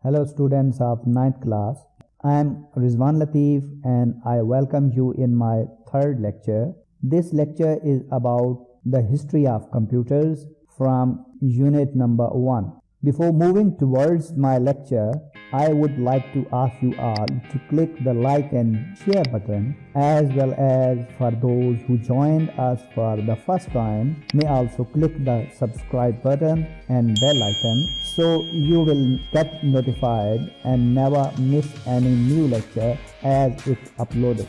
Hello students of 9th class. I am Rizwan Latif and I welcome you in my third lecture. This lecture is about the history of computers from unit number 1. Before moving towards my lecture, I would like to ask you all to click the like and share button, as well as for those who joined us for the first time may also click the subscribe button and bell icon so you will get notified and never miss any new lecture as it's uploaded.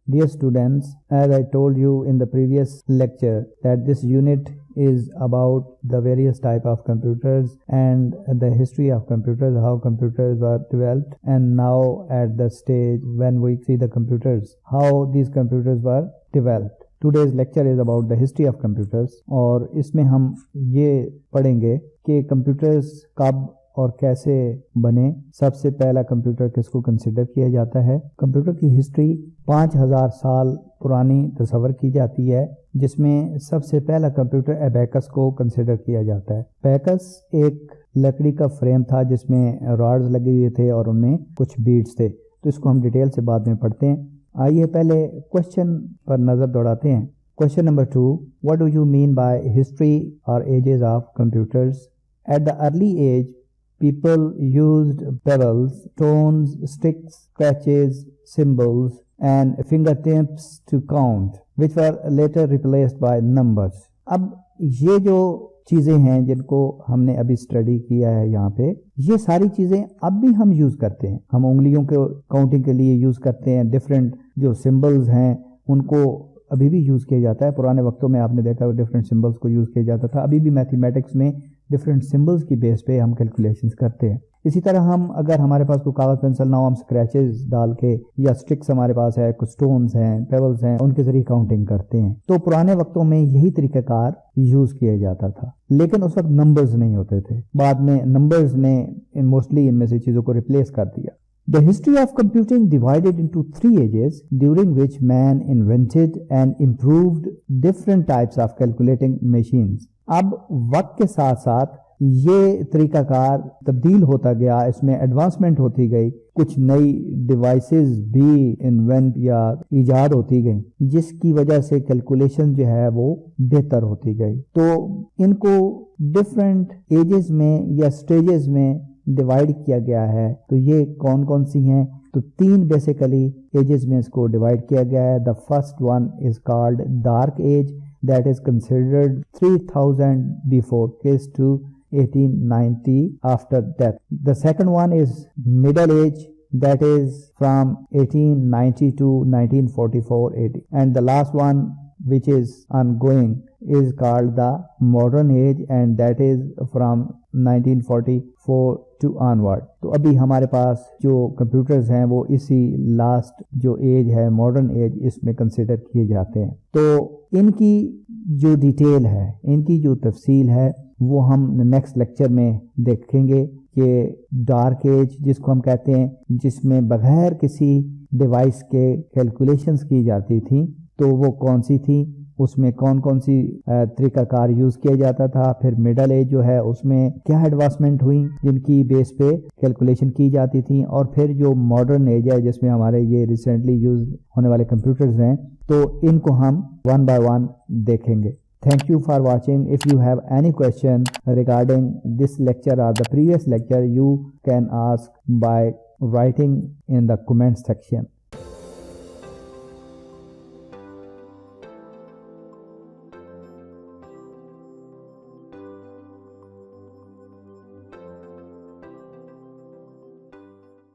Dear students, as I told you in the previous lecture that this unit is about the various type of computers and the history of computers, how computers were developed, and now at the stage when we see the computers, how these computers were developed. Today's lecture is about the history of computers और इसमें हम ये पढ़ेंगे कि computers कब और कैसे बने, सबसे पहला कंप्यूटर किसको कंसिडर किया जाता है। कंप्यूटर की हिस्ट्री 5000 साल पुरानी तस्वर की जाती है, जिसमें सबसे पहला कंप्यूटर एबेकस को कंसिडर किया जाता है। एबेकस एक लकड़ी का फ्रेम था जिसमें रॉड्स लगे हुए थे और उनमें कुछ बीड्स थे, तो इसको हम डिटेल से बाद में पढ़ते हैं। आइए पहले क्वेश्चन पर नज़र दौड़ाते हैं। Question number 2, what do you mean by history और ages of computers? At the early age people used pebbles, stones, sticks, scratches, symbols, and fingertips to count, which were later replaced by numbers. अब ये जो चीज़ें हैं जिनको हमने अभी study किया है यहाँ पे, ये सारी चीज़ें अब भी हम यूज़ करते हैं। हम उंगलियों को काउंटिंग के लिए यूज़ करते हैं। डिफरेंट जो सिम्बल्स हैं उनको अभी भी यूज़ किया जाता है। पुराने वक्तों में आपने देखा डिफरेंट सिम्बल्स को यूज़ किया जाता था। अभी भी मैथमेटिक्स में डिफरेंट सिम्बल्स की बेस पे हम कैलकुलेशंस करते हैं। इसी तरह हम अगर हमारे पास कोई कागज़ पेंसिल ना हो, हम स्क्रैचेस डाल के या स्टिक्स हमारे पास है, कुछ स्टोन्स हैं, पेबल्स हैं, उनके ज़रिए काउंटिंग करते हैं। तो पुराने वक्तों में यही तरीक़ाकार यूज़ किया जाता था, लेकिन उस वक्त नंबर्स नहीं होते थे। बाद में नंबर्स ने मोस्टली इनमें से चीज़ों को रिप्लेस कर दिया। The history of computing divided into 3 ages during which man invented and improved different types of calculating machines. अब वक्त के साथ साथ ये तरीकाकार तब्दील होता गया, इसमें एडवांसमेंट होती गई, कुछ नई डिवाइसेस भी इन्वेंट या ईजाद होती गई, जिसकी वजह से कैलकुलेशन जो है वो बेहतर होती गई। तो इनको डिफरेंट एजेस में या स्टेजेस में डिवाइड किया गया है। तो ये कौन कौन सी हैं? तो 3 बेसिकली एजेस में इसको डिवाइड किया गया है। The first one is called dark age, that is considered 3000 before Christ to 1890 after death. The second one is middle age, that is from 1890 to 1944-80, and the last one which is ongoing is called the modern age, and that is from 1944 to onward. तो अभी हमारे पास जो computers हैं वो इसी last जो as है, modern age, इसमें कंसिडर किए जाते हैं। तो इनकी जो डिटेल है, इनकी जो तफसील है, वो हम नेक्स्ट लेक्चर में देखेंगे कि डार्क एज जिसको हम कहते हैं, जिसमें बगैर किसी डिवाइस के कैलकुलेशंस की जाती थी, तो वो कौन सी थी, उसमें कौन कौन सी तरीकाकार यूज़ किया जाता था। फिर मिडल एज जो है उसमें क्या एडवांसमेंट हुई जिनकी बेस पे कैलकुलेशन की जाती थी, और फिर जो मॉडर्न एज है जिसमें हमारे ये रिसेंटली यूज़ होने वाले कंप्यूटर्स हैं, तो इनको हम वन बाय वन देखेंगे। Thank you for watching. If you have any question regarding this lecture or the previous lecture, you can ask by writing in the comment section.